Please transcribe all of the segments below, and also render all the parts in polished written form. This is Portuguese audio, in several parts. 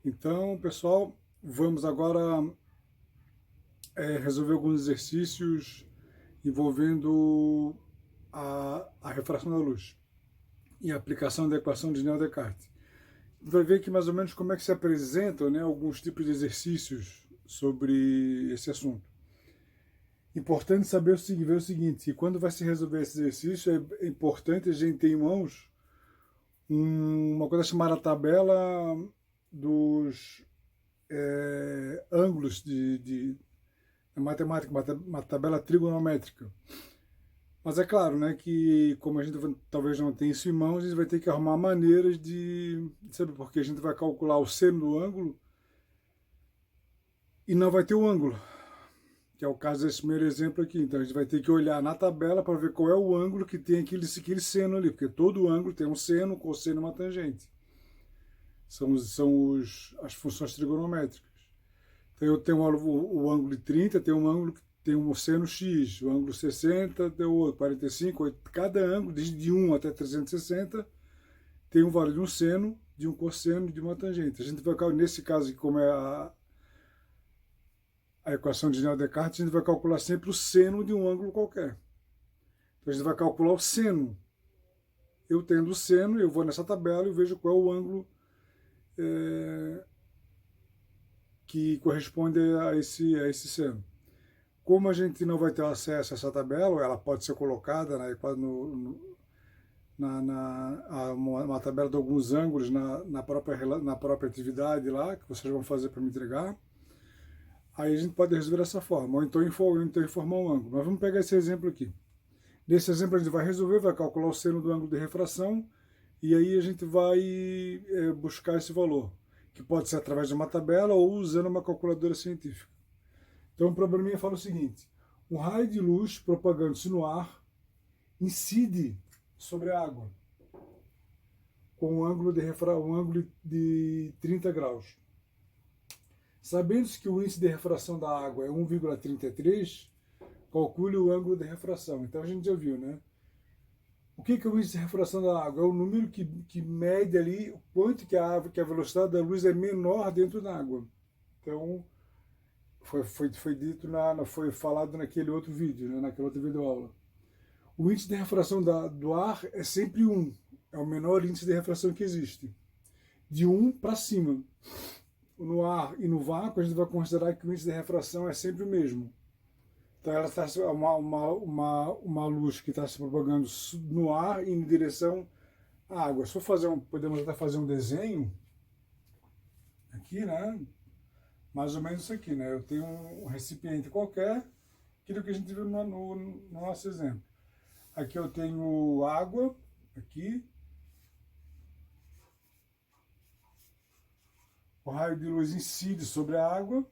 Então, pessoal, vamos agora resolver alguns exercícios envolvendo a refração da luz e a aplicação da equação de Néel-Descartes. Vai ver que mais ou menos como é que se apresentam, né, alguns tipos de exercícios sobre esse assunto. Importante saber ver o seguinte, que quando vai se resolver esse exercício, é importante a gente ter em mãos uma coisa chamada tabela dos ângulos de matemática, uma tabela trigonométrica. Mas é claro, né, que como a gente talvez não tenha isso em mãos, a gente vai ter que arrumar maneiras de saber, porque a gente vai calcular o seno do ângulo e não vai ter o ângulo, que é o caso desse primeiro exemplo aqui. Então a gente vai ter que olhar na tabela para ver qual é o ângulo que tem aquele seno ali, porque todo ângulo tem um seno, cosseno e uma tangente. São as funções trigonométricas. Então eu tenho o ângulo de 30, tem um ângulo que tem um seno x, o ângulo 60, tem o outro, 45, 8. Cada ângulo, de 1 até 360, tem um valor de um seno, de um cosseno e de uma tangente. A gente vai, nesse caso aqui, como é a equação de Néel-Descartes, a gente vai calcular sempre o seno de um ângulo qualquer. Então a gente vai calcular o seno. Eu tendo o seno, eu vou nessa tabela e vejo qual é o ângulo que corresponde a esse seno. Como a gente não vai ter acesso a essa tabela, ela pode ser colocada uma tabela de alguns ângulos na própria atividade lá, que vocês vão fazer para me entregar. Aí a gente pode resolver dessa forma, ou então informar um ângulo. Mas vamos pegar esse exemplo aqui. Nesse exemplo a gente vai resolver, vai calcular o seno do ângulo de refração, e aí a gente vai buscar esse valor, que pode ser através de uma tabela ou usando uma calculadora científica. Então o probleminha fala o seguinte: um raio de luz propagando-se no ar incide sobre a água com um ângulo de 30 graus. Sabendo-se que o índice de refração da água é 1,33, calcule o ângulo de refração. Então a gente já viu, né? O que é o índice de refração da água? É o número que mede ali o quanto que a velocidade da luz é menor dentro da água. Então, foi dito, foi falado naquele outro vídeo, né? Naquela outra videoaula. O índice de refração do ar é sempre 1. É o menor índice de refração que existe. De 1 para cima. No ar e no vácuo, a gente vai considerar que o índice de refração é sempre o mesmo. Então, ela está uma luz que está se propagando no ar em direção à água. Se for podemos até fazer um desenho aqui, né? Mais ou menos isso aqui, né? Eu tenho um recipiente qualquer, aquilo que a gente viu no nosso exemplo. Aqui eu tenho água, aqui. O raio de luz incide sobre a água,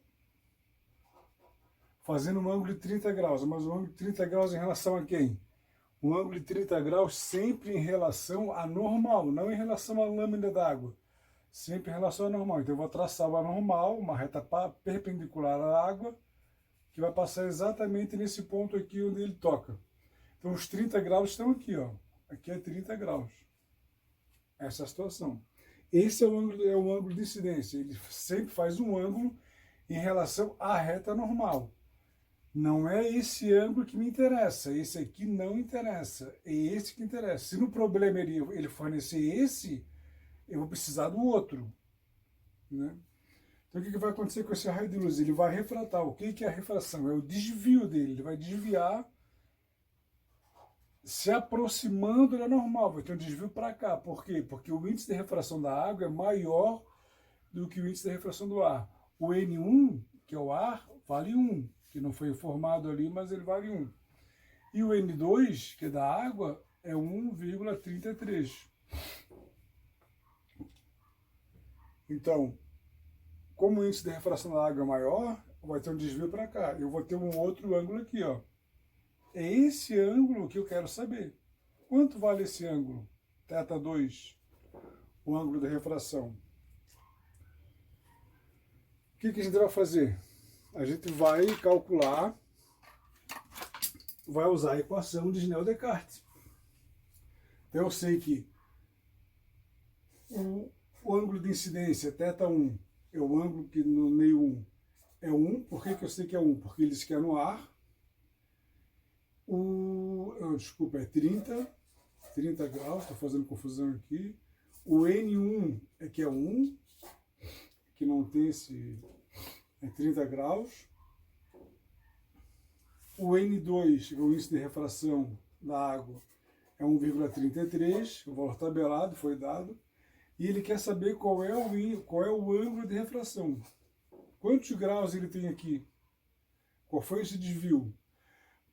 fazendo um ângulo de 30 graus. Mas um ângulo de 30 graus em relação a quem? Um ângulo de 30 graus sempre em relação a normal, não em relação à lâmina d'água. Sempre em relação a normal. Então eu vou traçar uma normal, uma reta perpendicular à água, que vai passar exatamente nesse ponto aqui onde ele toca. Então os 30 graus estão aqui, ó. Aqui é 30 graus. Essa é a situação. Esse é o ângulo de incidência. Ele sempre faz um ângulo em relação à reta normal. Não é esse ângulo que me interessa. Esse aqui não interessa. É esse que interessa. Se no problema ele fornecer esse, eu vou precisar do outro, né? Então o que vai acontecer com esse raio de luz? Ele vai refratar. O que é a refração? É o desvio dele. Ele vai desviar se aproximando da normal. Vai ter um desvio para cá. Por quê? Porque o índice de refração da água é maior do que o índice de refração do ar. O N1, que é o ar, vale 1, que não foi informado ali, mas ele vale 1. E o N2, que é da água, é 1,33. Então, como o índice de refração da água é maior, vai ter um desvio para cá. Eu vou ter um outro ângulo aqui, ó. É esse ângulo que eu quero saber. Quanto vale esse ângulo? θ2, o ângulo da refração. O que a gente vai fazer? A gente vai calcular, vai usar a equação de Néel-Descartes. Então eu sei que o ângulo de incidência, θ1, é o ângulo que no meio 1 é 1. Por que eu sei que é 1? Porque ele diz que é no ar. Desculpa, é 30 graus, estou fazendo confusão aqui. O N1 é que é 1, que não tem esse... é 30 graus. O N2, o índice de refração da água, é 1,33, o valor tabelado foi dado. E ele quer saber qual é o ângulo de refração. Quantos graus ele tem aqui? Qual foi esse desvio?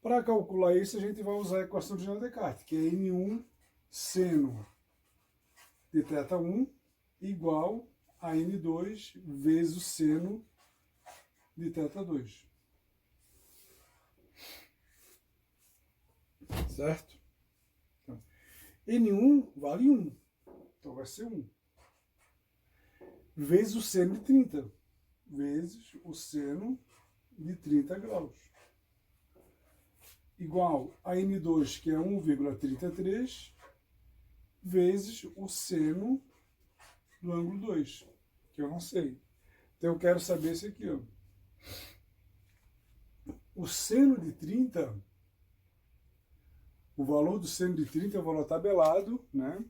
Para calcular isso, a gente vai usar a equação de Descartes, que é N1 seno de θ1 igual a N2 vezes o seno de θ2. Certo? Então, N1 vale 1. Então vai ser 1. Vezes o seno de 30. Vezes o seno de 30 graus. Igual a N2, que é 1,33, vezes o seno do ângulo 2, que eu não sei. Então eu quero saber esse aqui, ó. O seno de 30, o valor do seno de 30 é o valor tabelado, né?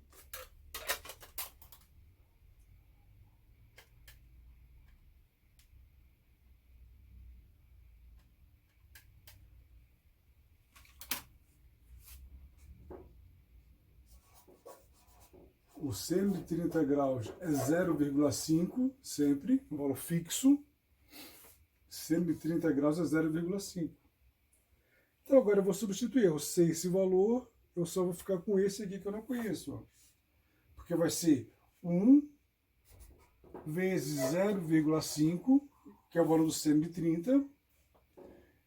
O seno de 30 graus é 0,5, sempre, um valor fixo. Seno de 30 graus é 0,5. Então agora eu vou substituir. Eu sei esse valor, eu só vou ficar com esse aqui que eu não conheço. Ó. Porque vai ser 1 vezes 0,5, que é o valor do seno de 30,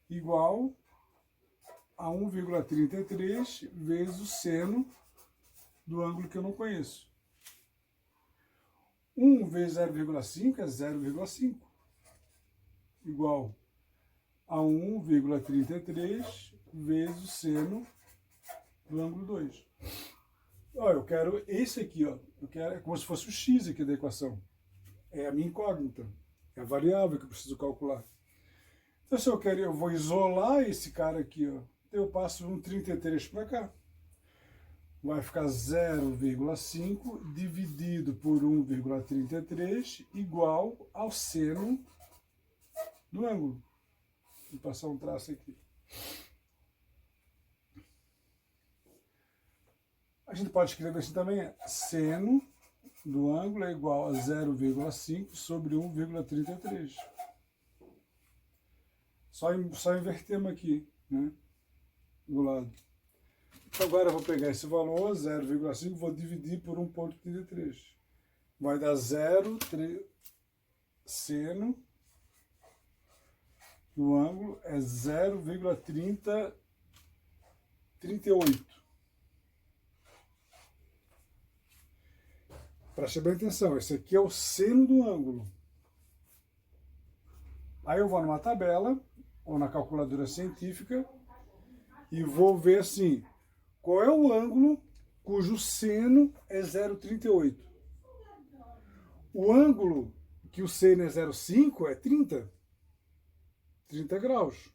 igual a 1,33 vezes o seno do ângulo que eu não conheço. 1 vezes 0,5 é 0,5, igual a 1,33 vezes o seno do ângulo 2. Ó, eu quero esse aqui, ó. É como se fosse o x aqui da equação. É a minha incógnita. É a variável que eu preciso calcular. Então, se eu quero, eu vou isolar esse cara aqui, ó. Então, eu passo um 33 para cá. Vai ficar 0,5 dividido por 1,33 igual ao seno do ângulo. Vou passar um traço aqui. A gente pode escrever assim também, seno do ângulo é igual a 0,5 sobre 1,33. Só invertemos aqui, né, do lado. Então agora eu vou pegar esse valor, 0,5, vou dividir por 1,33. Vai dar 0,3 seno do ângulo é 0,38. Preste bem atenção, esse aqui é o seno do ângulo. Aí eu vou numa tabela, ou na calculadora científica, e vou ver assim, qual é o ângulo cujo seno é 0,38. O ângulo que o seno é 0,5 é 30 graus.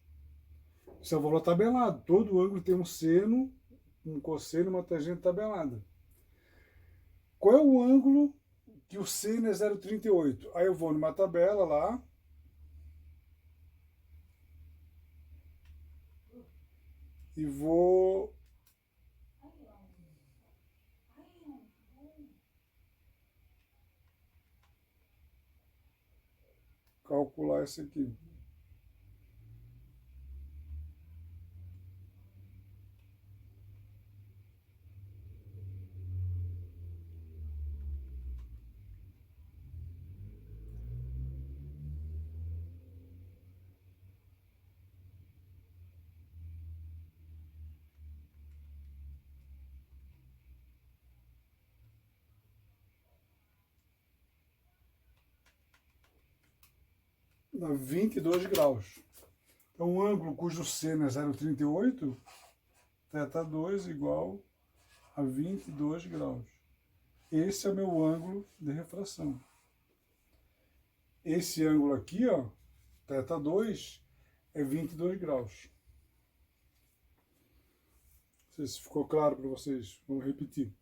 Isso é o valor tabelado. Todo ângulo tem um seno, um cosseno e uma tangente tabelada. Qual é o ângulo que o seno é 0,38? Aí eu vou numa tabela lá. E vou calcular isso aqui. Dá 22 graus. Então, o ângulo cujo seno é 0,38, θ2 igual a 22 graus. Esse é o meu ângulo de refração. esse ângulo aqui, ó, θ2, é 22 graus. Não sei se ficou claro para vocês. Vamos repetir.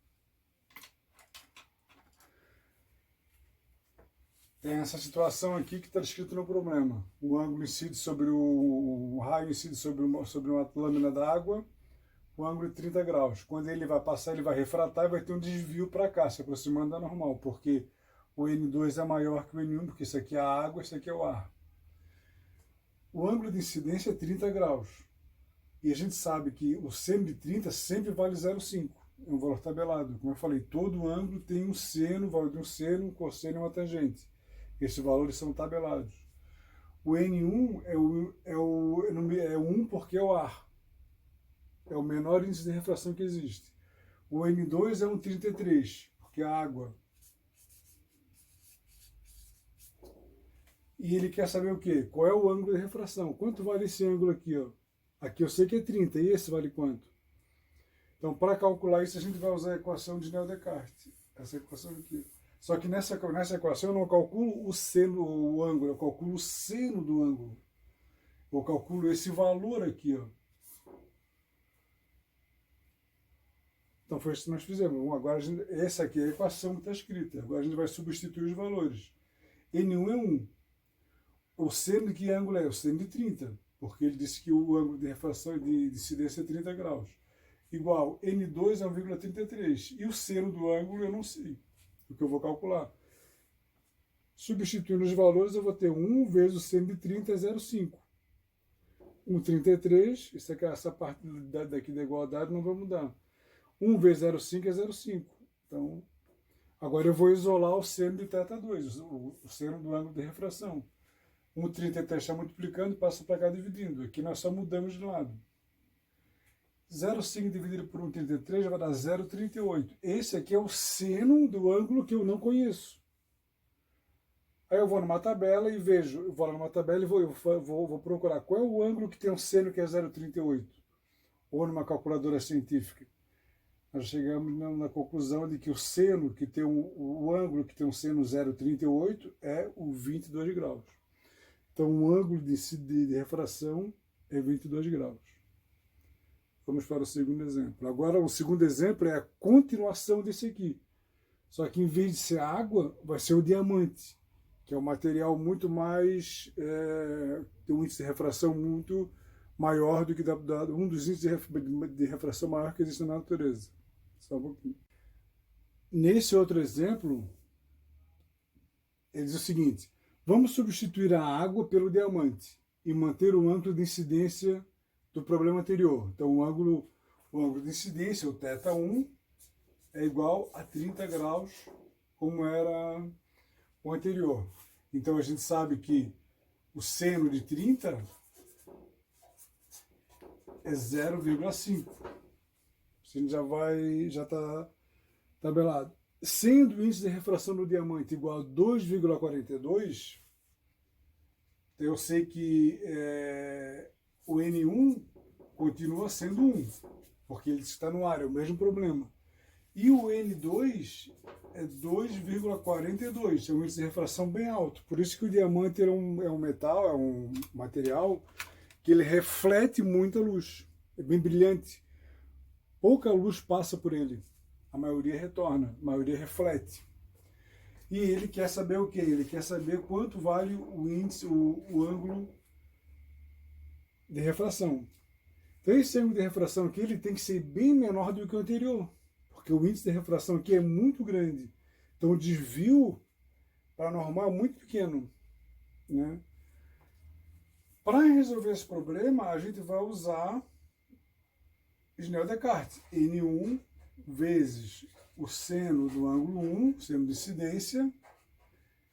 Tem essa situação aqui que está escrito no problema. O ângulo incide sobre o raio incide sobre uma lâmina d'água, o ângulo de 30 graus. Quando ele vai passar, ele vai refratar e vai ter um desvio para cá, se aproximando da normal, porque o N2 é maior que o N1, porque isso aqui é a água, isso aqui é o ar. O ângulo de incidência é 30 graus. E a gente sabe que o seno de 30 sempre vale 0,5. É um valor tabelado. Como eu falei, todo ângulo tem um seno, valor de um seno, um cosseno e uma tangente. Esses valores são tabelados. O N1 é o 1 porque é o ar. É o menor índice de refração que existe. O N2 é um 33, porque é a água. E ele quer saber o quê? Qual é o ângulo de refração? Quanto vale esse ângulo aqui, ó? Aqui eu sei que é 30, e esse vale quanto? Então, para calcular isso, a gente vai usar a equação de Néel-Descartes. Essa equação aqui. Só que nessa equação eu não calculo o ângulo, eu calculo o seno do ângulo. Eu calculo esse valor aqui, ó. Então foi isso que nós fizemos. Agora essa aqui é a equação que está escrita. Agora a gente vai substituir os valores. N1 é 1. O seno de que ângulo é? O seno de 30. Porque ele disse que o ângulo de refração e de incidência é 30 graus. Igual, N2 é 1,33. E o seno do ângulo eu não sei. O que eu vou calcular. Substituindo os valores, eu vou ter 1 vezes o seno de 30 é 0,5. 1,33. Essa parte daqui da igualdade não vai mudar. 1 vezes 0,5 é 0,5. Então, agora eu vou isolar o seno de θ2, o seno do ângulo de refração. 1,33 está multiplicando, passa para cá dividindo. Aqui nós só mudamos de lado. 0,5 dividido por 1,33 vai dar 0,38. Esse aqui é o seno do ângulo que eu não conheço. Aí eu vou numa tabela e vejo, eu vou lá numa tabela e vou procurar qual é o ângulo que tem um seno que é 0,38. Ou numa calculadora científica. Nós chegamos na conclusão de que o seno que tem o ângulo que tem um seno 0,38 é o 22 graus. Então o ângulo de refração é 22 graus. Vamos para o segundo exemplo. Agora o segundo exemplo é a continuação desse aqui. Só que em vez de ser água, vai ser o diamante, que é um material muito mais, tem um índice de refração muito maior do que um dos índices de refração maior que existe na natureza. Só um pouquinho. Nesse outro exemplo, ele diz o seguinte: vamos substituir a água pelo diamante e manter o ângulo de incidência do problema anterior. Então, o ângulo de incidência, o θ1, é igual a 30 graus, como era o anterior. Então, a gente sabe que o seno de 30 é 0,5. A gente já está tabelado. Sendo o índice de refração do diamante igual a 2,42, eu sei que o N1 continua sendo 1, porque ele está no ar, é o mesmo problema. E o N2 é 2,42, é um índice de refração bem alto. Por isso que o diamante é um metal, é um material que ele reflete muita luz, é bem brilhante. Pouca luz passa por ele, a maioria retorna, a maioria reflete. E ele quer saber o quê? Ele quer saber quanto vale o índice, o ângulo de refração. Então esse ângulo de refração aqui ele tem que ser bem menor do que o anterior, porque o índice de refração aqui é muito grande. Então o desvio para normal é muito pequeno, né? Para resolver esse problema, a gente vai usar Néel-Descartes. N1 vezes o seno do ângulo 1, seno de incidência,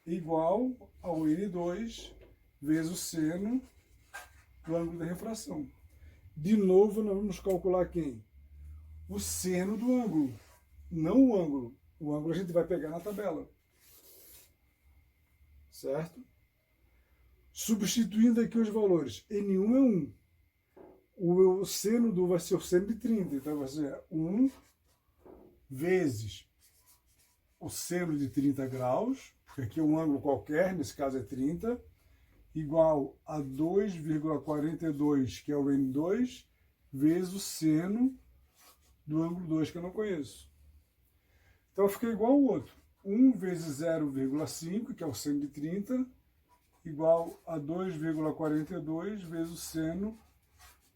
igual ao N2 vezes o seno do ângulo de refração. De novo, nós vamos calcular quem? O seno do ângulo, não o ângulo. O ângulo a gente vai pegar na tabela. Certo? Substituindo aqui os valores. N1 é 1. O seno do vai ser o seno de 30. Então vai ser 1 vezes o seno de 30 graus Aqui um ângulo qualquer, nesse caso é 30, igual a 2,42, que é o N2, vezes o seno do ângulo 2, que eu não conheço. Então fica igual ao outro. 1 vezes 0,5, que é o seno de 30, igual a 2,42 vezes o seno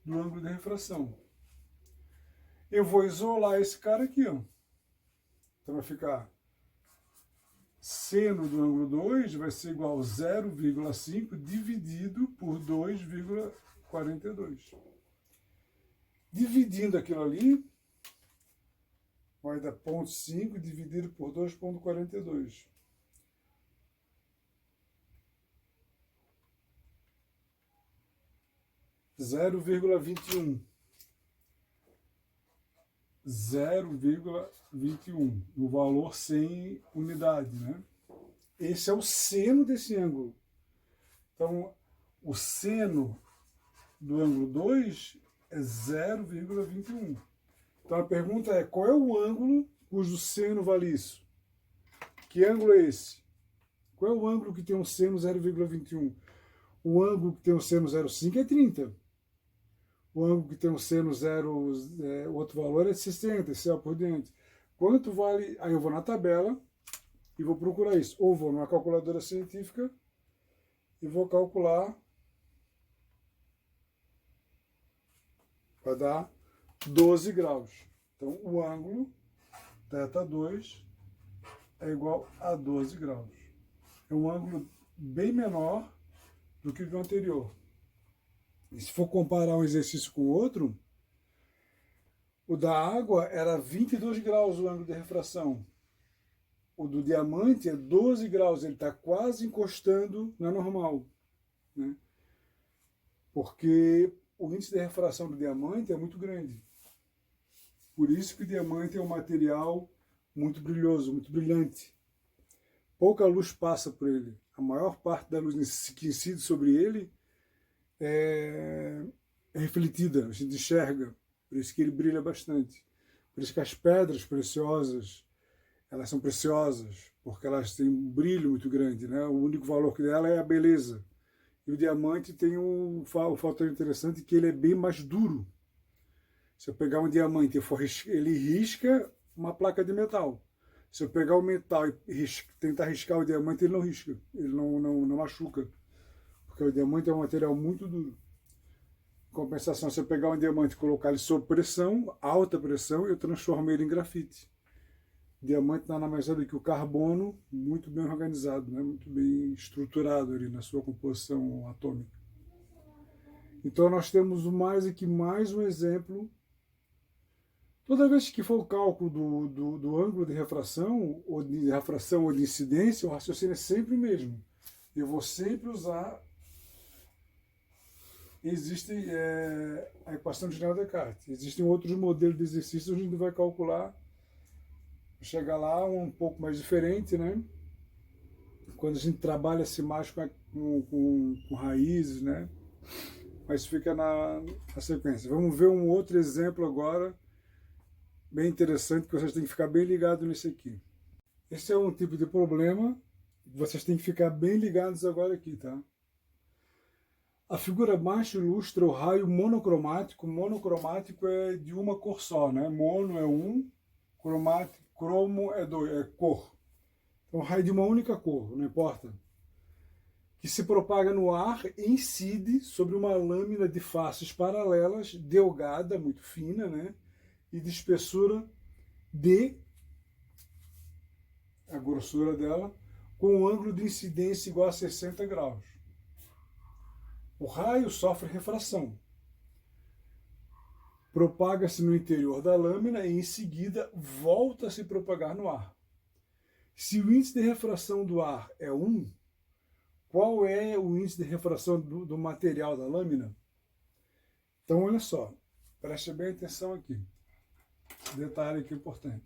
do ângulo de refração. Eu vou isolar esse cara aqui, ó. Então vai ficar seno do ângulo 2 vai ser igual a 0,5 dividido por 2,42. Dividindo aquilo ali, vai dar 0,5 dividido por 2,42. 0,21. 0,21, o valor sem unidade, né? Esse é o seno desse ângulo. Então, o seno do ângulo 2 é 0,21. Então, a pergunta é, qual é o ângulo cujo seno vale isso? Que ângulo é esse? Qual é o ângulo que tem um seno 0,21? O ângulo que tem um seno 0,5 é 30. O ângulo que tem um seno outro valor é 60, esse é por diante. Quanto vale? Aí eu vou na tabela e vou procurar isso. Ou vou numa calculadora científica e vou calcular. Vai dar 12 graus. Então o ângulo θ2 é igual a 12 graus. É um ângulo bem menor do que o do anterior. E se for comparar um exercício com o outro, o da água era 22 graus o ângulo de refração. O do diamante é 12 graus, ele está quase encostando na normal, né? Porque o índice de refração do diamante é muito grande. Por isso que o diamante é um material muito brilhoso, muito brilhante. Pouca luz passa por ele. A maior parte da luz que incide sobre ele é refletida, a gente enxerga, por isso que ele brilha bastante. Por isso que as pedras preciosas, elas são preciosas, porque elas têm um brilho muito grande, né? O único valor dela é a beleza. E o diamante tem um fator interessante, que ele é bem mais duro. Se eu pegar um diamante e ele risca uma placa de metal. Se eu pegar o metal e tentar riscar o diamante, ele não risca, ele não machuca. Porque o diamante é um material muito duro. Em compensação, se eu pegar um diamante e colocar ele sob pressão, alta pressão, eu transformo ele em grafite. O diamante nada mais é do que o carbono muito bem organizado, né? Muito bem estruturado ali na sua composição atômica. Então nós temos mais um exemplo. Toda vez que for o cálculo do ângulo de refração ou de incidência, o raciocínio é sempre o mesmo. Eu vou sempre usar. Existe a equação de Descartes. Existem outros modelos de exercícios onde a gente vai calcular, chegar lá um pouco mais diferente, né? Quando a gente trabalha-se mais com raízes, né? Mas fica na sequência. Vamos ver um outro exemplo agora, bem interessante, que vocês têm que ficar bem ligados nesse aqui. Esse é um tipo de problema que vocês têm que ficar bem ligados agora aqui, tá? A figura abaixo ilustra o raio monocromático. Monocromático é de uma cor só, né? Mono é um, cromático, cromo é dois, é cor. Então, raio de uma única cor, não importa. Que se propaga no ar e incide sobre uma lâmina de faces paralelas, delgada, muito fina, né? E de espessura D, a grossura dela, com um ângulo de incidência igual a 60 graus. O raio sofre refração. Propaga-se no interior da lâmina e, em seguida, volta a se propagar no ar. Se o índice de refração do ar é 1, qual é o índice de refração do material da lâmina? Então, olha só, preste bem atenção aqui. Detalhe aqui importante.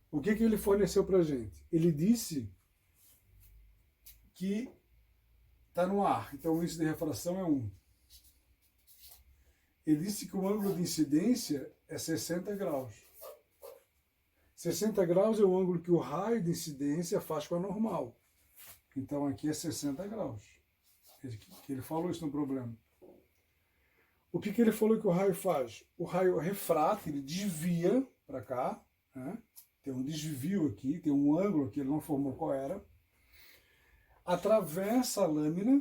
O que ele forneceu para a gente? Ele disse que está no ar, então o índice de refração é 1. Ele disse que o ângulo de incidência é 60 graus. 60 graus é o ângulo que o raio de incidência faz com a normal. Então aqui é 60 graus. Ele falou isso no problema. O que ele falou que o raio faz? O raio refrata, ele desvia para cá, né? Tem um desvio aqui, tem um ângulo que ele não formou qual era, atravessa a lâmina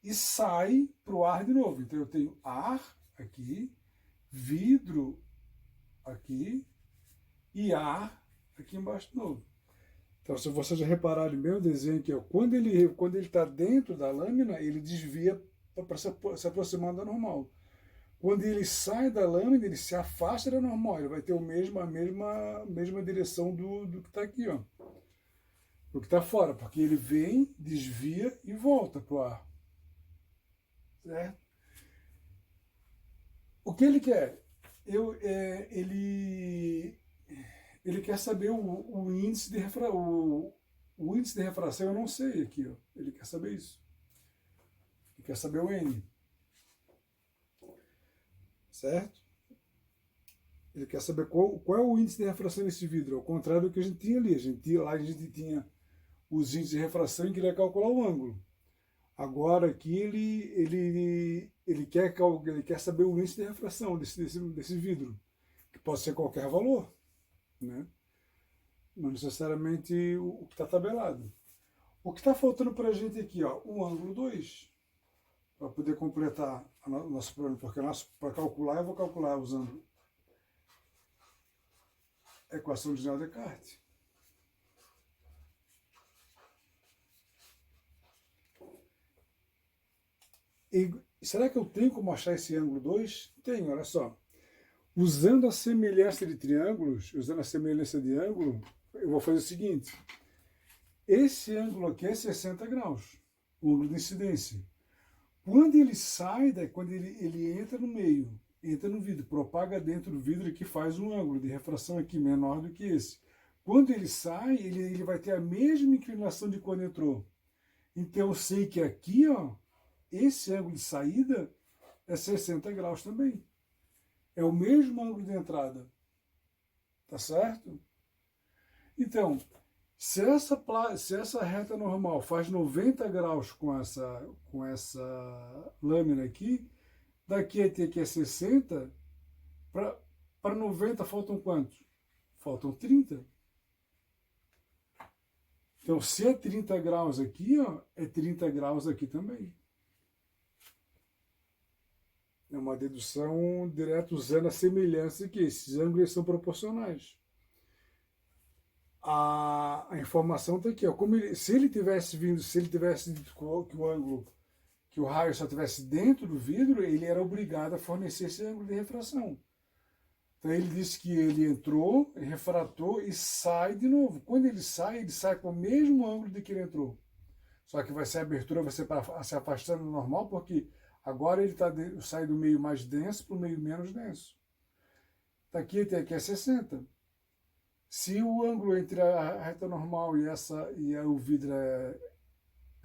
e sai para o ar de novo. Então eu tenho ar aqui, vidro aqui e ar aqui embaixo de novo. Então, se vocês já repararem no meu desenho aqui, ó, quando ele está dentro da lâmina, ele desvia para se aproximar da normal. Quando ele sai da lâmina, ele se afasta da normal. Ele vai ter a mesma direção do que está aqui, ó. Do que está fora, porque ele vem, desvia e volta para o ar. Certo? O que ele quer? Ele quer saber o índice de refração. O índice de refração eu não sei aqui, ó. Ele quer saber isso. Ele quer saber o N. Certo? Ele quer saber qual é o índice de refração desse vidro. Ao contrário do que a gente tinha ali. Lá a gente tinha os índices de refração e queria calcular o ângulo. Agora aqui ele quer saber o índice de refração desse vidro. Que pode ser qualquer valor, né? Não necessariamente o que está tabelado. O que está faltando para a gente aqui, ó, o ângulo 2, para poder completar o nosso problema, porque para calcular eu vou calcular usando a equação de Descartes. E será que eu tenho como achar esse ângulo 2? Tenho, olha só. Usando a semelhança de triângulos, usando a semelhança de ângulo, eu vou fazer o seguinte. Esse ângulo aqui é 60 graus, o ângulo de incidência. Quando ele sai, quando ele entra no meio, entra no vidro, propaga dentro do vidro que faz um ângulo de refração aqui menor do que esse. Quando ele sai, ele vai ter a mesma inclinação de quando entrou. Então eu sei que aqui, ó, esse ângulo de saída é 60 graus também. É o mesmo ângulo de entrada. Tá certo? Então, se essa reta normal faz 90 graus com essa lâmina aqui, daqui até aqui é 60, para 90 faltam quantos? Faltam 30. Então, se é 30 graus aqui, ó, é 30 graus aqui também. É uma dedução direta usando a semelhança que esses ângulos são proporcionais. A informação está aqui, ó. Se ele tivesse dito que o ângulo, que o raio só estivesse dentro do vidro, ele era obrigado a fornecer esse ângulo de refração. Então ele disse que ele entrou, refratou e sai de novo. Quando ele sai com o mesmo ângulo de que ele entrou. Só que a abertura vai ser para se afastando do normal, porque agora ele sai do meio mais denso para o meio menos denso. Daqui até aqui é 60. Se o ângulo entre a reta normal e o vidro é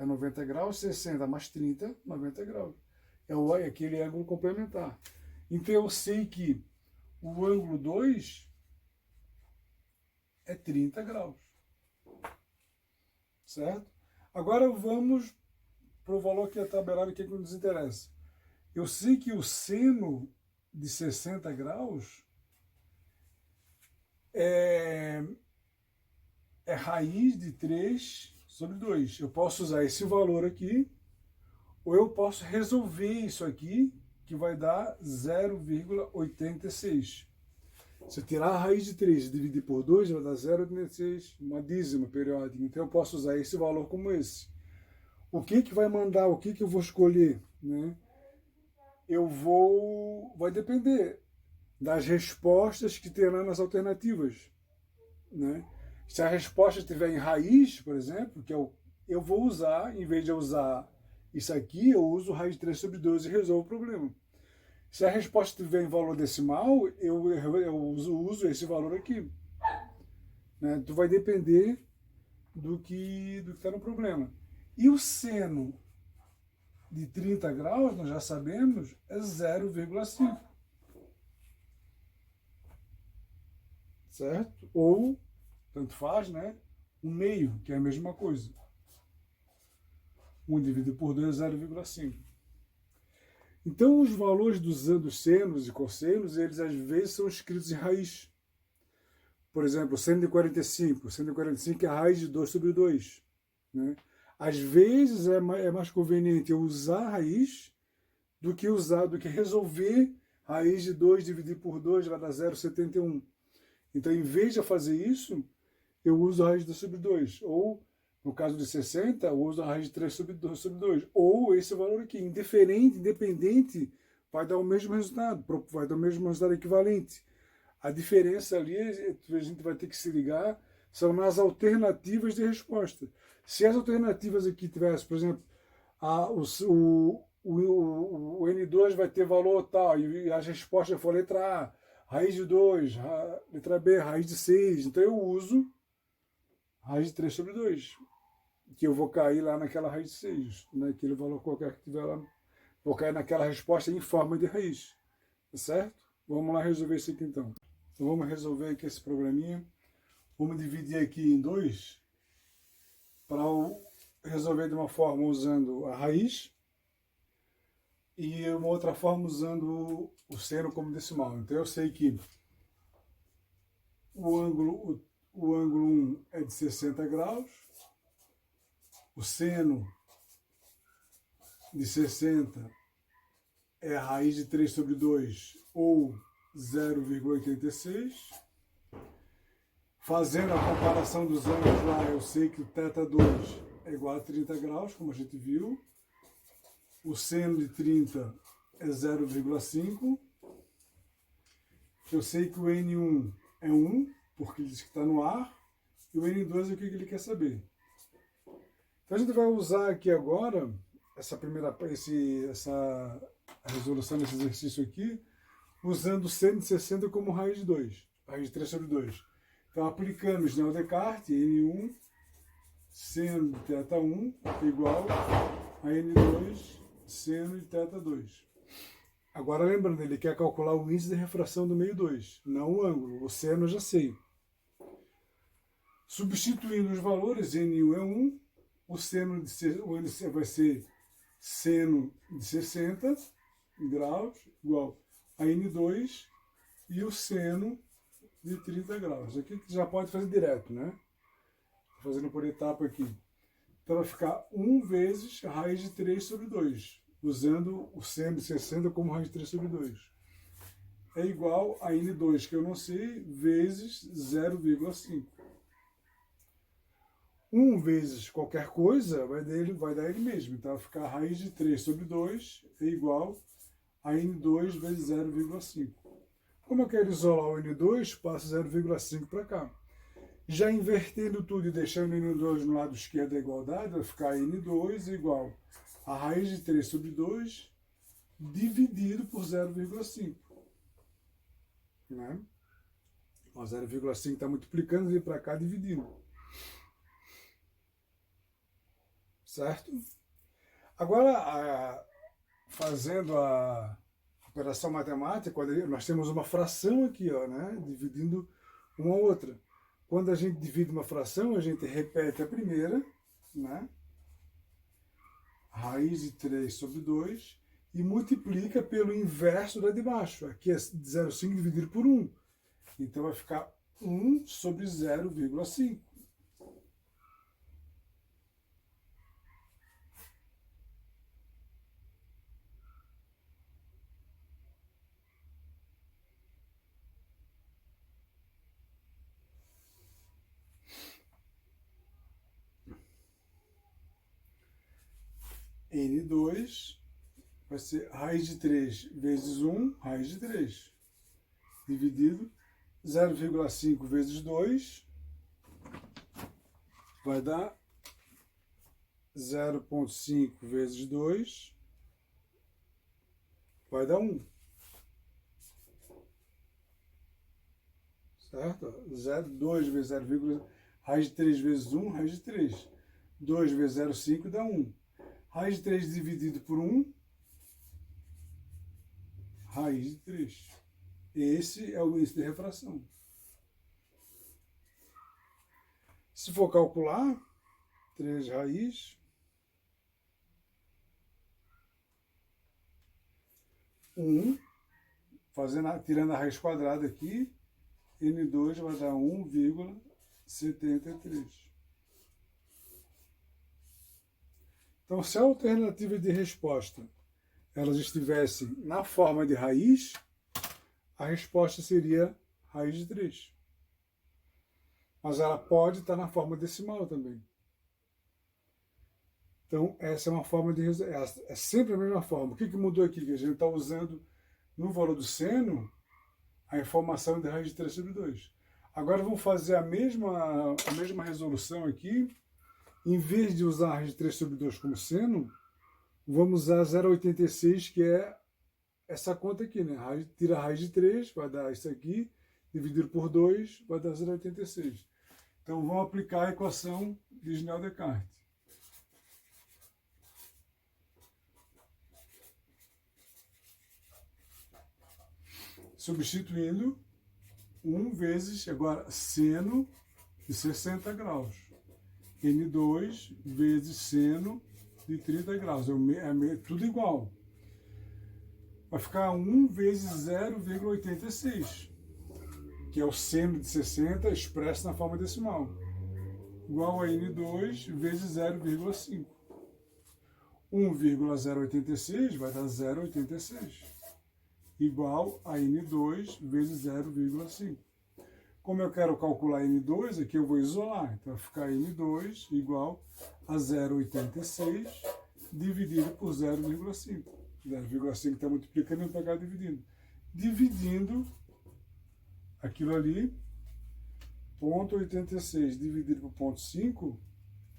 90 graus, 60 mais 30, 90 graus. É aquele ângulo complementar. Então eu sei que o ângulo 2 é 30 graus. Certo? Agora vamos para o valor que é tabelado, que nos interessa. Eu sei que o seno de 60 graus é raiz de 3 sobre 2. Eu posso usar esse valor aqui, ou eu posso resolver isso aqui, que vai dar 0,86. Se eu tirar a raiz de 3 e dividir por 2, vai dar 0,86, uma dízima periódica. Então eu posso usar esse valor como esse. O que vai mandar, o que eu vou escolher, né? Vai depender das respostas que terão nas alternativas, né? Se a resposta estiver em raiz, por exemplo, eu vou usar, em vez de eu usar isso aqui, eu uso raiz de 3 sobre 2 e resolvo o problema. Se a resposta estiver em valor decimal, eu uso esse valor aqui, né? Então vai depender do que está no problema. E o seno de 30 graus, nós já sabemos, é 0,5. Certo? Ou, tanto faz, né? Um meio, que é a mesma coisa. 1 dividido por 2 é 0,5. Então, os valores dos senos e cossenos, eles às vezes são escritos em raiz. Por exemplo, 145. 145 é a raiz de 2 sobre 2. Né? Às vezes é mais conveniente eu usar a raiz do que resolver raiz de 2 dividido por 2 vai dar 0,71. Então, em vez de eu fazer isso, eu uso a raiz de 2 sobre 2. Ou, no caso de 60, eu uso a raiz de 3 sobre 2 sobre 2. Ou esse valor aqui, independente, vai dar o mesmo resultado, vai dar o mesmo resultado equivalente. A diferença ali, a gente vai ter que se ligar, são nas alternativas de resposta. Se as alternativas aqui tivessem, por exemplo, o N2 vai ter valor tal, e as respostas for letra A, raiz de 2, letra B, raiz de 6. Então eu uso raiz de 3 sobre 2, que eu vou cair lá naquela raiz de 6, naquele valor qualquer que tiver lá. Vou cair naquela resposta em forma de raiz. Tá certo? Vamos lá resolver isso aqui então. Então vamos resolver aqui esse probleminha. Vamos dividir aqui em 2 para resolver de uma forma usando a raiz e uma outra forma usando o seno como decimal. Então eu sei que o ângulo 1 é de 60 graus, o seno de 60 é a raiz de 3 sobre 2, ou 0,86. Fazendo a comparação dos ângulos lá, eu sei que o θ2 é igual a 30 graus, como a gente viu. O seno de 30 é 0,5. Eu sei que o N1 é 1, porque ele diz que está no ar. E o N2 é o que ele quer saber. Então a gente vai usar aqui agora essa resolução desse exercício aqui, usando o seno de 60 como raiz de 2, raiz de 3 sobre 2. Então, aplicando o Snell Descartes, N1 seno de θ1 igual a N2 seno de θ2. Agora, lembrando, ele quer calcular o índice de refração do meio 2, não o ângulo. O seno eu já sei. Substituindo os valores, N1 é 1, o N vai ser seno de 60 graus igual a N2 e o seno de 30 graus. Aqui já pode fazer direto, né? Fazendo por etapa aqui. Então vai ficar 1 vezes raiz de 3 sobre 2, usando o seno de 60 como raiz de 3 sobre 2. É igual a N2, que eu não sei, vezes 0,5. 1 vezes qualquer coisa vai dar ele mesmo. Então vai ficar raiz de 3 sobre 2 é igual a N2 vezes 0,5. Como eu quero isolar o N2, passo 0,5 para cá. Já invertendo tudo e deixando o N2 no lado esquerdo da igualdade, vai ficar N2 igual a raiz de 3 sobre 2 dividido por 0,5. Né? O 0,5 está multiplicando, vem para cá dividindo. Certo? Agora, fazendo a operação matemática, quando nós temos uma fração aqui, ó, né, dividindo uma outra. Quando a gente divide uma fração, a gente repete a primeira, né, raiz de 3 sobre 2, e multiplica pelo inverso da de baixo. Aqui é 0,5 dividido por 1. Então vai ficar 1 sobre 0,5. N2 vai ser raiz de 3 vezes 1, raiz de 3, dividido 0,5 vezes 2, vai dar 0,5 vezes 2, vai dar 1. Certo? 2 vezes 0, raiz de 3 vezes 1, raiz de 3. 2 vezes 0,5 dá 1. Raiz de 3 dividido por 1, raiz de 3. Esse é o índice de refração. Se for calcular, 3 raiz 1, tirando a raiz quadrada aqui, N2 vai dar 1,73. Então, se a alternativa de resposta elas estivessem na forma de raiz, a resposta seria raiz de 3. Mas ela pode estar na forma decimal também. Então, essa é uma forma de resolver. É sempre a mesma forma. O que mudou aqui? Que a gente está usando no valor do seno a informação de raiz de 3 sobre 2. Agora vamos fazer a mesma resolução aqui. Em vez de usar a raiz de 3 sobre 2 como seno, vamos usar 0,86, que é essa conta aqui, né? Tira a raiz de 3, vai dar isso aqui, dividido por 2, vai dar 0,86. Então vamos aplicar a equação de Snell-Descartes. Substituindo 1 vezes, agora, seno de 60 graus. N2 vezes seno de 30 graus. Tudo igual. Vai ficar 1 vezes 0,86, que é o seno de 60 expresso na forma decimal. Igual a N2 vezes 0,5. 1,086 vai dar 0,86. Igual a N2 vezes 0,5. Como eu quero calcular N2, aqui eu vou isolar. Então vai ficar N2 igual a 0,86 dividido por 0,5. 0,5 está multiplicando e pegar dividindo. Dividindo aquilo ali, 0,86 dividido por 0,5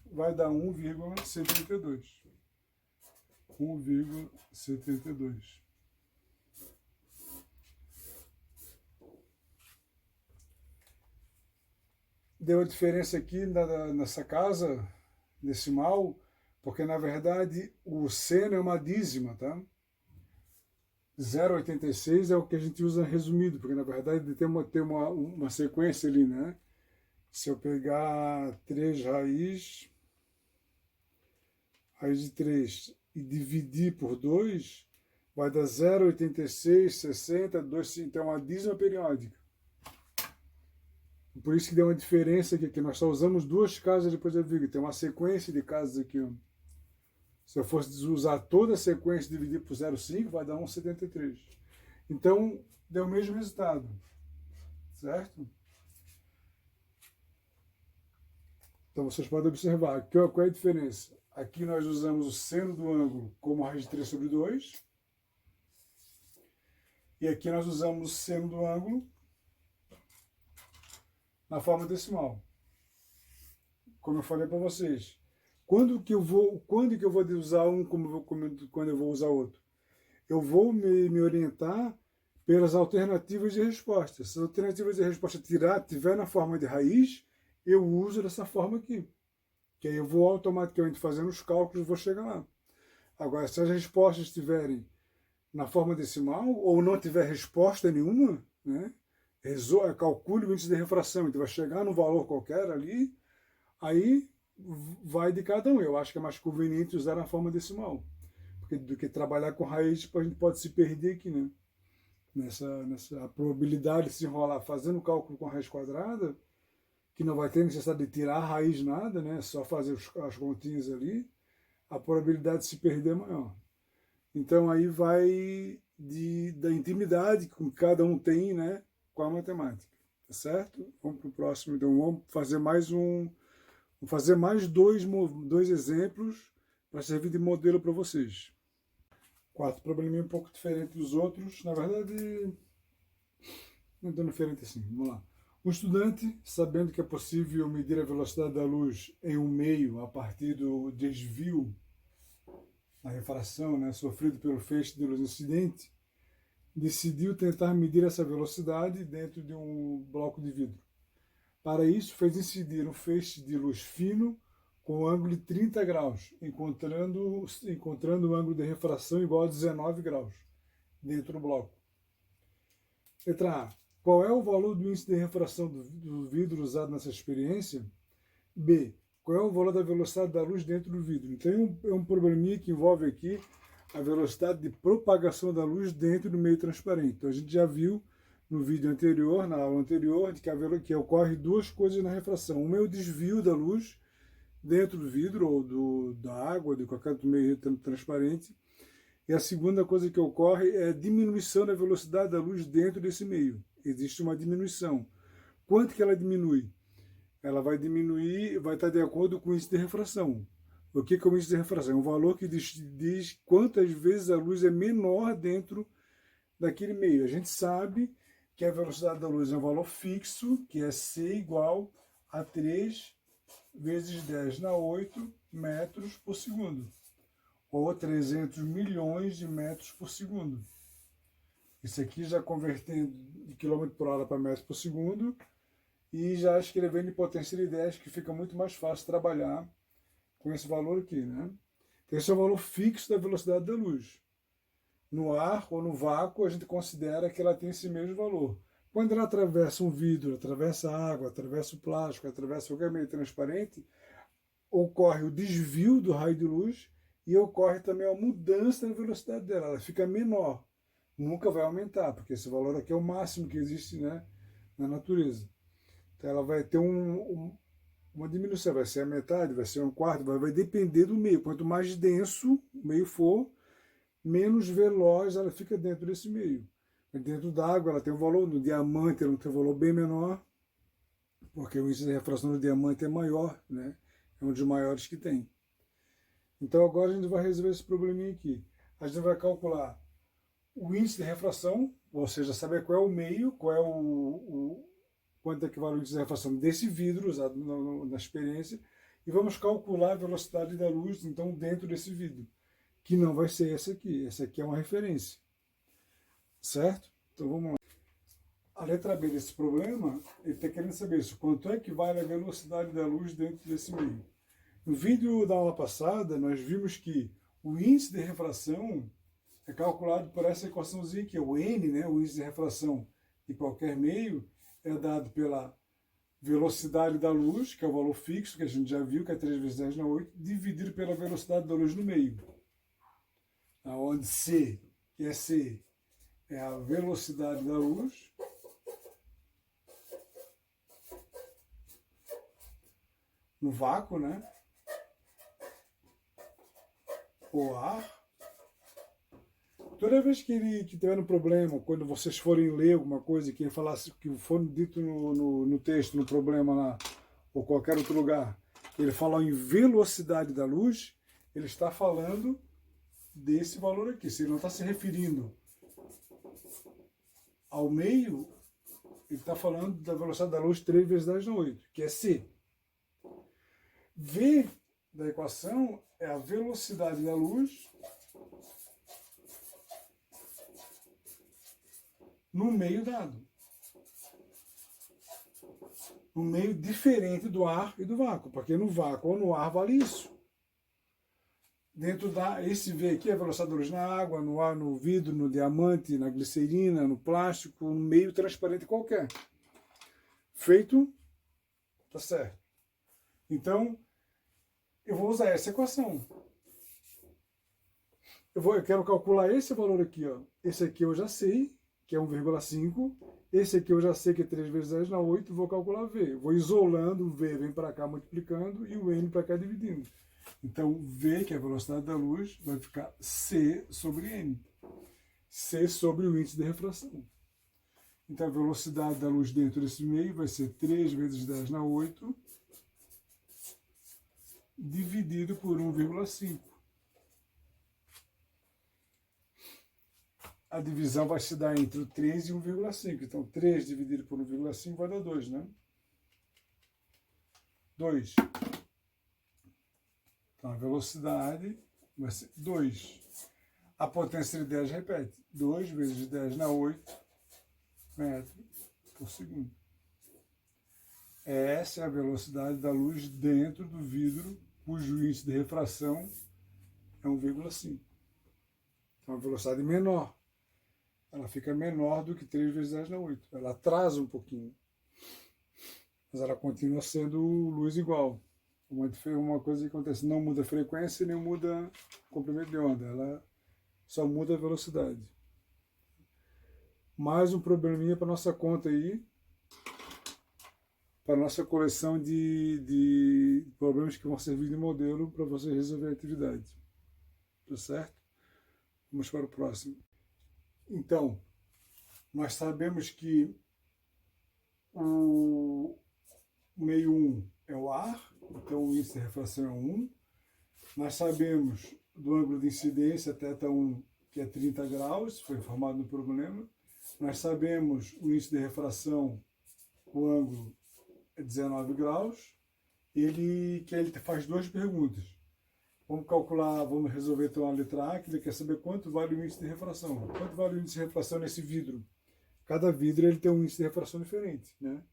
vai dar 1,72. 1,72. Deu a diferença aqui nessa casa decimal, porque na verdade o seno é uma dízima, tá? 0,86 é o que a gente usa resumido, porque na verdade tem uma sequência ali, né? Se eu pegar 3 raiz de 3 e dividir por 2, vai dar 0,86, 60, 2, então é uma dízima periódica. Por isso que deu uma diferença aqui, que nós só usamos 2 casas depois da vírgula. Tem uma sequência de casas aqui. Ó. Se eu fosse usar toda a sequência e dividir por 0,5, vai dar 1,73. Então, deu o mesmo resultado. Certo? Então, vocês podem observar. Aqui, qual é a diferença? Aqui nós usamos o seno do ângulo como raiz de 3 sobre 2. E aqui nós usamos o seno do ângulo na forma decimal. Como eu falei para vocês. Quando que eu vou usar um quando eu vou usar outro? Eu vou me orientar pelas alternativas de resposta. Se as alternativas de resposta tiver na forma de raiz, eu uso dessa forma aqui. Que aí eu vou automaticamente fazendo os cálculos e vou chegar lá. Agora, se as respostas estiverem na forma decimal, ou não tiver resposta nenhuma, né? Calcule o índice de refração, então vai chegar num valor qualquer ali, aí vai de cada um. Eu acho que é mais conveniente usar na forma decimal, do que trabalhar com raiz, a gente pode se perder aqui, né? A probabilidade de se enrolar fazendo cálculo com raiz quadrada, que não vai ter necessidade de tirar a raiz nada, né? Só fazer as continhas ali, a probabilidade de se perder é maior. Então aí vai da intimidade que cada um tem, né, com a matemática, tá certo? Vamos para o próximo, então vamos fazer mais dois exemplos para servir de modelo para vocês. Quarto probleminha um pouco diferente dos outros, na verdade, não tão diferente assim, vamos lá. Um estudante, sabendo que é possível medir a velocidade da luz em um meio a partir do desvio, a refração, né, sofrido pelo feixe de luz incidente, decidiu tentar medir essa velocidade dentro de um bloco de vidro. Para isso, fez incidir um feixe de luz fino com um ângulo de 30 graus, encontrando o ângulo de refração igual a 19 graus dentro do bloco. Letra A. Qual é o valor do índice de refração do vidro usado nessa experiência? B. Qual é o valor da velocidade da luz dentro do vidro? Então é um probleminha que envolve aqui a velocidade de propagação da luz dentro do meio transparente. Então a gente já viu no vídeo anterior, na aula anterior, que ocorre duas coisas na refração. Uma é o desvio da luz dentro do vidro ou da água, de qualquer outro meio transparente. E a segunda coisa que ocorre é a diminuição da velocidade da luz dentro desse meio. Existe uma diminuição. Quanto que ela diminui? Ela vai diminuir, vai estar de acordo com o índice de refração. O que é o índice de refração? É um valor que diz quantas vezes a luz é menor dentro daquele meio. A gente sabe que a velocidade da luz é um valor fixo, que é C igual a 3 vezes 10 na 8 metros por segundo, ou 300 milhões de metros por segundo. Isso aqui já convertendo de quilômetro por hora para metro por segundo, e já escrevendo em potência de 10, que fica muito mais fácil trabalhar com esse valor aqui, né? Então, esse é o valor fixo da velocidade da luz. No ar ou no vácuo, a gente considera que ela tem esse mesmo valor. Quando ela atravessa um vidro, atravessa a água, atravessa o plástico, atravessa qualquer meio transparente, ocorre o desvio do raio de luz e ocorre também a mudança na velocidade dela. Ela fica menor, nunca vai aumentar, porque esse valor aqui é o máximo que existe, né, na natureza. Então ela vai ter uma diminuição, vai ser a metade, vai ser um quarto, vai depender do meio. Quanto mais denso o meio for, menos veloz ela fica dentro desse meio. Dentro da água ela tem um valor, no diamante ela tem um valor bem menor, porque o índice de refração do diamante é maior, né? É um dos maiores que tem. Então agora a gente vai resolver esse probleminha aqui. A gente vai calcular o índice de refração, ou seja, saber qual é o meio, qual é quanto é que vale o índice de refração desse vidro usado na experiência, e vamos calcular a velocidade da luz, então, dentro desse vidro, que não vai ser essa aqui. Essa aqui é uma referência. Certo? Então vamos lá. A letra B desse problema, ele está querendo saber isso, quanto é que vale a velocidade da luz dentro desse meio. No vídeo da aula passada, nós vimos que o índice de refração é calculado por essa equaçãozinha aqui, o N, né, o índice de refração de qualquer meio, é dado pela velocidade da luz, que é o valor fixo, que a gente já viu, que é 3 vezes 10 na 8, dividido pela velocidade da luz no meio. Onde C, que é C, é a velocidade da luz no vácuo, né? O ar. Toda vez que tiver um problema, quando vocês forem ler alguma coisa que falasse, que for dito no texto, no problema lá, ou qualquer outro lugar, ele fala em velocidade da luz, ele está falando desse valor aqui. Se ele não está se referindo ao meio, ele está falando da velocidade da luz 3 vezes 10 na 8, que é C. V da equação é a velocidade da luz no meio dado. No meio diferente do ar e do vácuo, porque no vácuo ou no ar vale isso. Dentro esse V aqui é a velocidade da luz na água, no ar, no vidro, no diamante, na glicerina, no plástico, no meio transparente qualquer. Feito? Tá certo. Então, eu vou usar essa equação. Eu quero calcular esse valor aqui, ó. Esse aqui eu já sei, que é 1,5. Esse aqui eu já sei que é 3 vezes 10 na 8, vou calcular V. Vou isolando, o V vem para cá multiplicando e o N para cá dividindo. Então, V, que é a velocidade da luz, vai ficar C sobre N. C sobre o índice de refração. Então, a velocidade da luz dentro desse meio vai ser 3 vezes 10 na 8, dividido por 1,5. A divisão vai se dar entre o 3 e 1,5. Então, 3 dividido por 1,5 vai dar 2, né? 2. Então, a velocidade vai ser 2. A potência de 10 repete. 2 vezes 10 na 8 metros por segundo. Essa é a velocidade da luz dentro do vidro, cujo índice de refração é 1,5. Então, a velocidade menor. Ela fica menor do que 3 vezes 10 na 8. Ela atrasa um pouquinho. Mas ela continua sendo luz igual. Uma coisa que acontece, não muda a frequência nem muda o comprimento de onda. Ela só muda a velocidade. Mais um probleminha para nossa conta aí, para nossa coleção de problemas que vão servir de modelo para você resolver a atividade. Tá certo? Vamos para o próximo. Então, nós sabemos que o meio 1 é o ar, então o índice de refração é 1. Nós sabemos do ângulo de incidência, θ1, que é 30 graus, foi informado no problema. Nós sabemos o índice de refração, o ângulo é 19 graus. Ele faz duas perguntas. Vamos calcular, vamos resolver então a letra A, que ele quer saber quanto vale o índice de refração. Quanto vale o índice de refração nesse vidro? Cada vidro ele tem um índice de refração diferente, né?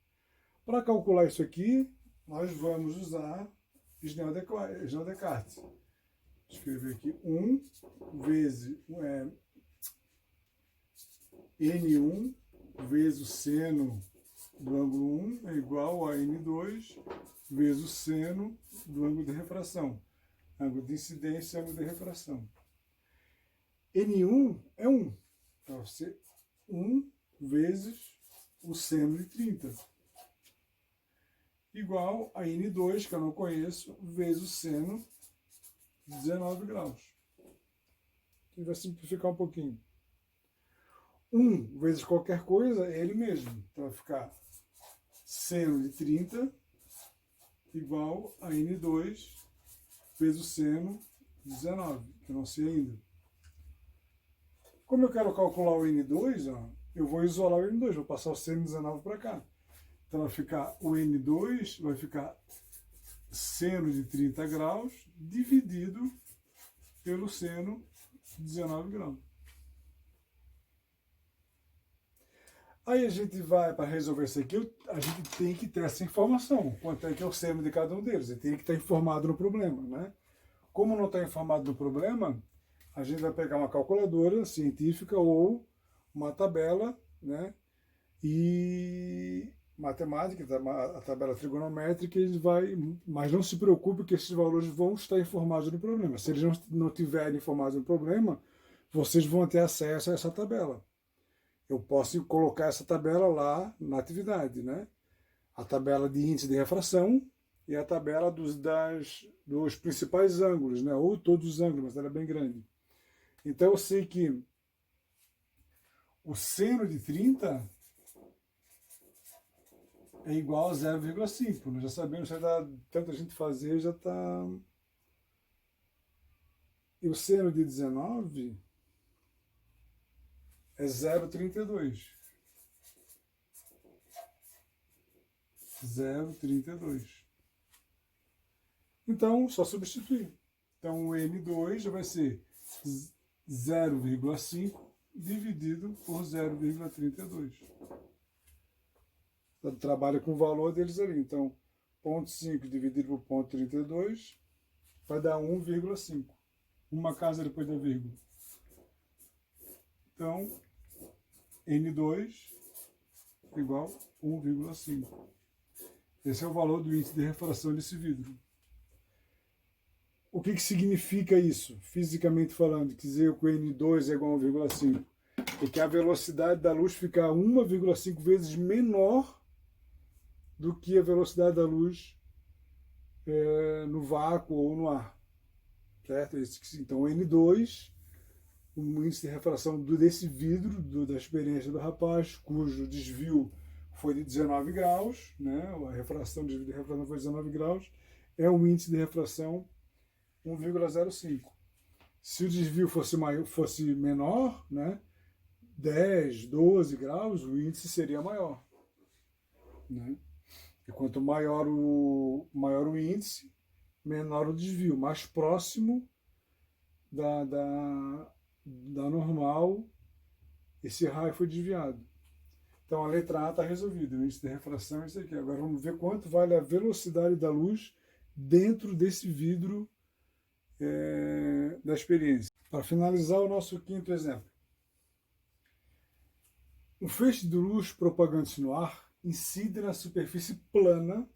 Para calcular isso aqui, nós vamos usar Snell Descartes. Vou escrever aqui 1 vezes N1 vezes o seno do ângulo 1 é igual a N2 vezes o seno do ângulo de refração. Ângulo de incidência e ângulo de refração. N1 é 1. Então, vai ser 1 vezes o seno de 30. Igual a N2, que eu não conheço, vezes o seno de 19 graus. A gente vai simplificar um pouquinho. 1 vezes qualquer coisa é ele mesmo. Então vai ficar seno de 30 igual a N2 vezes o seno de 19, que eu não sei ainda. Como eu quero calcular o N2, ó, eu vou isolar o N2, vou passar o seno de 19 para cá. Então vai ficar o N2, vai ficar seno de 30 graus dividido pelo seno de 19 graus. Aí a gente vai, para resolver isso aqui, a gente tem que ter essa informação, quanto é que é o seno de cada um deles, ele tem que estar informado no problema, né? Como não está informado no problema, a gente vai pegar uma calculadora científica ou uma tabela, né? E matemática, a tabela trigonométrica, mas não se preocupe que esses valores vão estar informados no problema. Se eles não estiverem informados no problema, vocês vão ter acesso a essa tabela. Eu posso colocar essa tabela lá na atividade, né? A tabela de índice de refração e a tabela dos principais ângulos, né? Ou todos os ângulos, mas ela é bem grande. Então eu sei que o seno de 30 é igual a 0,5. Nós já sabemos, já dá tanta gente fazer, já está... E o seno de 19 é 0,32. 0,32. Então, só substituir. Então, o N2 já vai ser 0,5 dividido por 0,32. Então, trabalha com o valor deles ali. Então, 0,5 dividido por 0,32 vai dar 1,5. Uma casa depois da vírgula. Então, N2 igual a 1,5. Esse é o valor do índice de refração desse vidro. O que significa isso, fisicamente falando? Quer dizer que o N2 é igual a 1,5. É que a velocidade da luz fica 1,5 vezes menor do que a velocidade da luz no vácuo ou no ar. Certo? Então, o N2, o índice de refração desse vidro, da experiência do rapaz, cujo desvio foi de 19 graus, né? A refração, desvio de refração foi de 19 graus, é um índice de refração 1,05. Se o desvio fosse menor, né? 10, 12 graus, o índice seria maior, né? E quanto maior o índice, menor o desvio, mais próximo da normal, esse raio foi desviado. Então a letra A está resolvida, o índice de refração é isso aqui. Agora vamos ver quanto vale a velocidade da luz dentro desse vidro da experiência. Para finalizar o nosso quinto exemplo. Um feixe de luz propagando-se no ar incide na superfície plana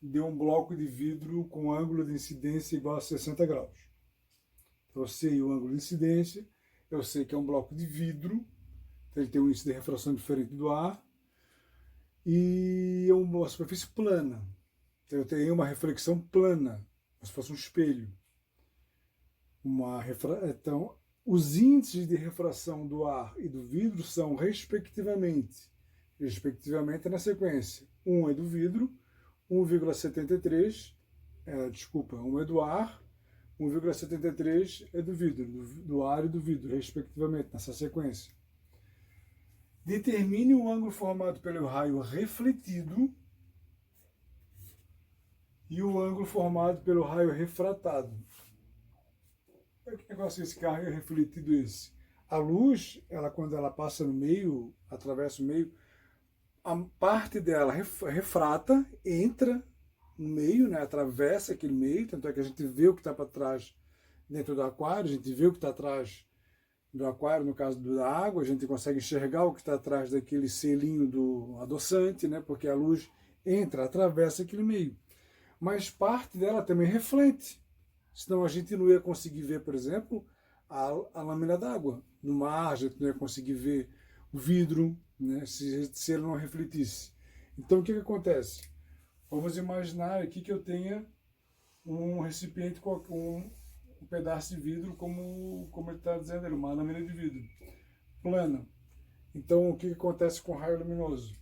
de um bloco de vidro com ângulo de incidência igual a 60 graus. Eu sei o ângulo de incidência, eu sei que é um bloco de vidro, então ele tem um índice de refração diferente do ar, e é uma superfície plana. Então eu tenho uma reflexão plana, como se fosse um espelho. Então, os índices de refração do ar e do vidro são, respectivamente na sequência, um é do vidro, 1,73, um é do ar, 1,73 é do vidro, do ar e do vidro, respectivamente, nessa sequência. Determine o ângulo formado pelo raio refletido e o ângulo formado pelo raio refratado. Que negócio é esse raio refletido esse? A luz, quando ela passa no meio, atravessa o meio, a parte dela refrata, entra no meio, né, atravessa aquele meio, tanto é que a gente vê o que está para trás dentro do aquário, a gente vê o que está atrás do aquário, no caso da água, a gente consegue enxergar o que está atrás daquele selinho do adoçante, né, porque a luz entra, atravessa aquele meio. Mas parte dela também reflete, senão a gente não ia conseguir ver, por exemplo, a lâmina d'água. No mar, a gente não ia conseguir ver o vidro, né, se ele não refletisse. Então, o que acontece? Vamos imaginar aqui que eu tenha um recipiente com um pedaço de vidro, como ele está dizendo, uma lâmina de vidro plana. Então, o que acontece com o raio luminoso?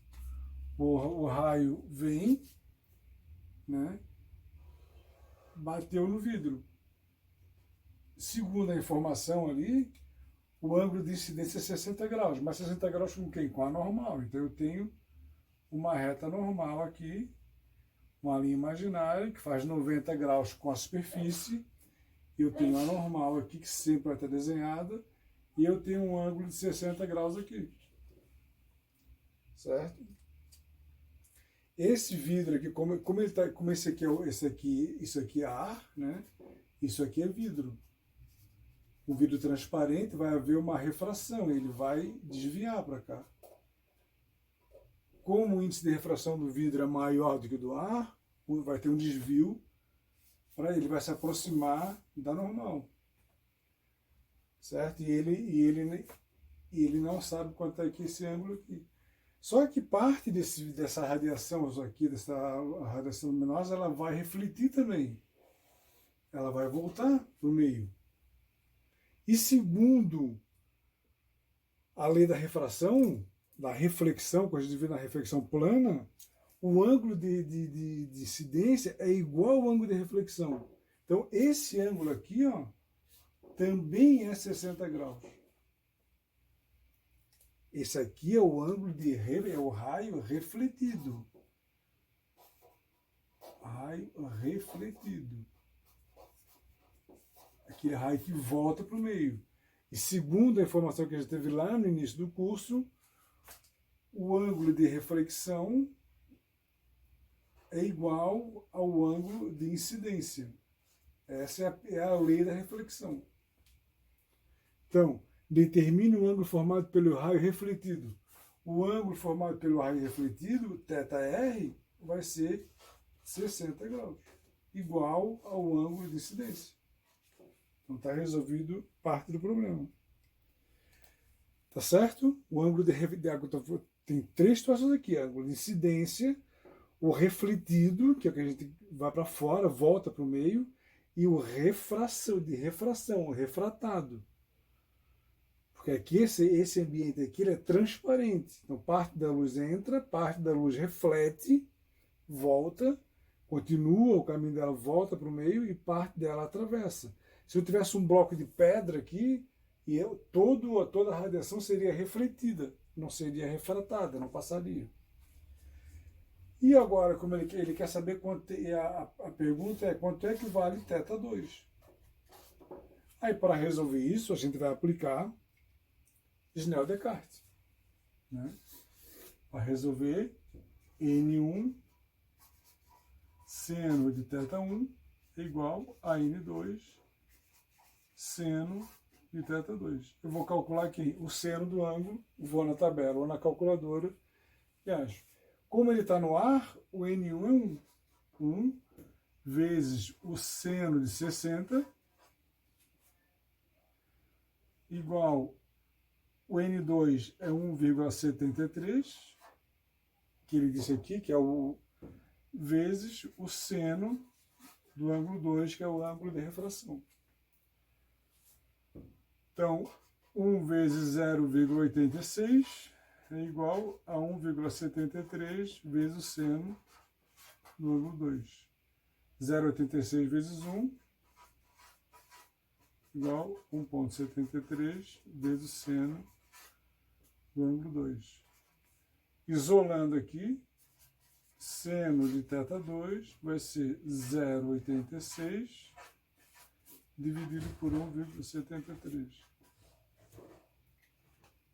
O raio vem, né, bateu no vidro. Segundo a informação ali, o ângulo de incidência é 60 graus, mas 60 graus com quem? Com a normal. Então eu tenho uma reta normal aqui, uma linha imaginária que faz 90 graus com a superfície, eu tenho a normal aqui que sempre vai estar desenhada, e eu tenho um ângulo de 60 graus aqui. Certo? Esse vidro aqui, como ele tá, como isso aqui é ar, né? Isso aqui é vidro. O vidro transparente vai haver uma refração, ele vai desviar para cá. Como o índice de refração do vidro é maior do que o do ar, vai ter um desvio para ele, vai se aproximar da normal. Certo? E ele não sabe quanto é aqui esse ângulo aqui. Só que parte dessa radiação aqui, dessa radiação luminosa, ela vai refletir também. Ela vai voltar para o meio. E segundo a lei da refração, da reflexão, quando a gente vê na reflexão plana, o ângulo de incidência é igual ao ângulo de reflexão. Então, esse ângulo aqui, ó, também é 60 graus. Esse aqui é o ângulo é o raio refletido. Raio refletido. Aquele raio que volta para o meio. E segundo a informação que a gente teve lá no início do curso, o ângulo de reflexão é igual ao ângulo de incidência. Essa é a lei da reflexão. Então, determine o ângulo formado pelo raio refletido. O ângulo formado pelo raio refletido, θr, vai ser 60 graus, igual ao ângulo de incidência. Então está resolvido parte do problema. Tá certo? O ângulo de água tem três situações aqui: ângulo de incidência, o refletido, que é o que a gente vai para fora, volta para o meio, e o refração, o refratado. Porque aqui esse ambiente aqui ele é transparente. Então parte da luz entra, parte da luz reflete, volta, continua o caminho dela, volta para o meio e parte dela atravessa. Se eu tivesse um bloco de pedra aqui, toda a radiação seria refletida, não seria refratada, não passaria. E agora, como ele quer saber a pergunta é quanto é que vale θ2? Aí, para resolver isso, a gente vai aplicar Snell-Descartes. Né? Para resolver, N1 seno de θ1 é igual a N2 seno de θ2. Eu vou calcular aqui o seno do ângulo, vou na tabela ou na calculadora e acho. Como ele está no ar, o N1 é 1 vezes o seno de 60 igual, o N2 é 1,73, que ele disse aqui, que é o vezes o seno do ângulo 2, que é o ângulo de refração. Então, 1 vezes 0,86 é igual a 1,73 vezes o seno do ângulo 2. 0,86 vezes 1 igual a 1,73 vezes o seno do ângulo 2. Isolando aqui, seno de θ2 vai ser 0,86 dividido por 1,73.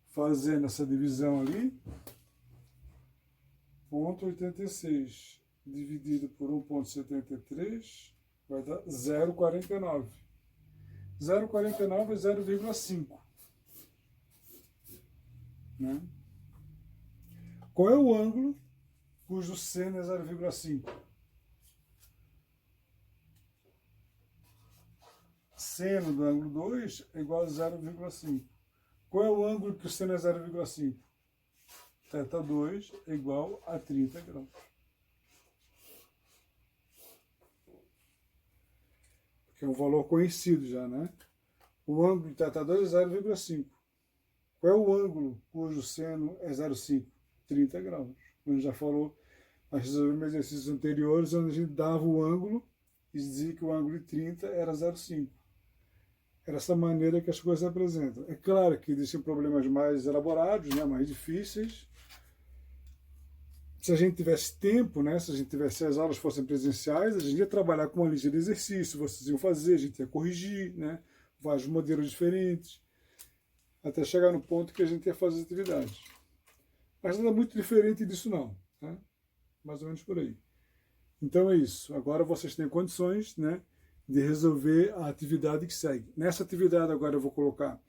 Fazendo essa divisão ali, 0,86 dividido por 1,73 vai dar 0,49. 0,49 é 0,5. Né? Qual é o ângulo cujo seno é 0,5? Seno do ângulo 2 é igual a 0,5. Qual é o ângulo que o seno é 0,5? θ2 é igual a 30 graus. Que é um valor conhecido já, né? O ângulo de θ2 é 0,5. Qual é o ângulo cujo seno é 0,5? 30 graus. A gente já falou, nós resolvemos exercícios anteriores, onde a gente dava o ângulo e dizia que o ângulo de 30 era 0,5. Era essa maneira que as coisas se apresentam. É claro que existem problemas mais elaborados, né, mais difíceis. Se a gente tivesse tempo, né, se as aulas fossem presenciais, a gente ia trabalhar com uma lista de exercícios, vocês iam fazer, a gente ia corrigir, né, vários modelos diferentes, até chegar no ponto que a gente ia fazer as atividades. Mas nada muito diferente disso não, tá? Mais ou menos por aí. Então é isso. Agora vocês têm condições, né, de resolver a atividade que segue. Nessa atividade agora eu vou colocar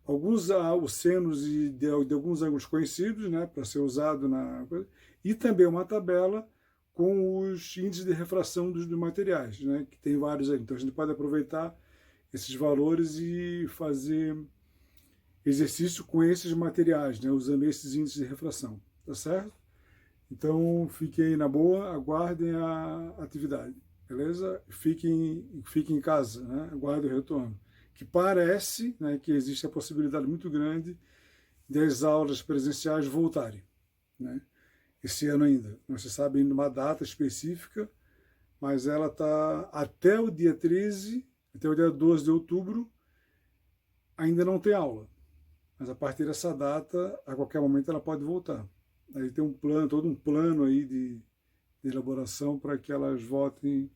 os senos de alguns ângulos conhecidos, né, para ser usado na coisa, e também uma tabela com os índices de refração dos materiais, né, que tem vários aí. Então a gente pode aproveitar esses valores e fazer exercício com esses materiais, né, usando esses índices de refração, tá certo? Então fiquem aí na boa, aguardem a atividade, beleza? Fiquem em casa, né? Aguardem o retorno. Que parece, né, que existe a possibilidade muito grande das aulas presenciais voltarem, né? Esse ano ainda. Não se sabe ainda uma data específica, mas ela está até o dia 13, até o dia 12 de outubro, ainda não tem aula. Mas a partir dessa data, a qualquer momento ela pode voltar. Aí tem um plano, todo um plano aí de elaboração para que elas votem.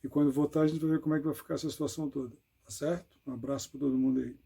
E quando votar, a gente vai ver como é que vai ficar essa situação toda. Tá certo? Um abraço para todo mundo aí.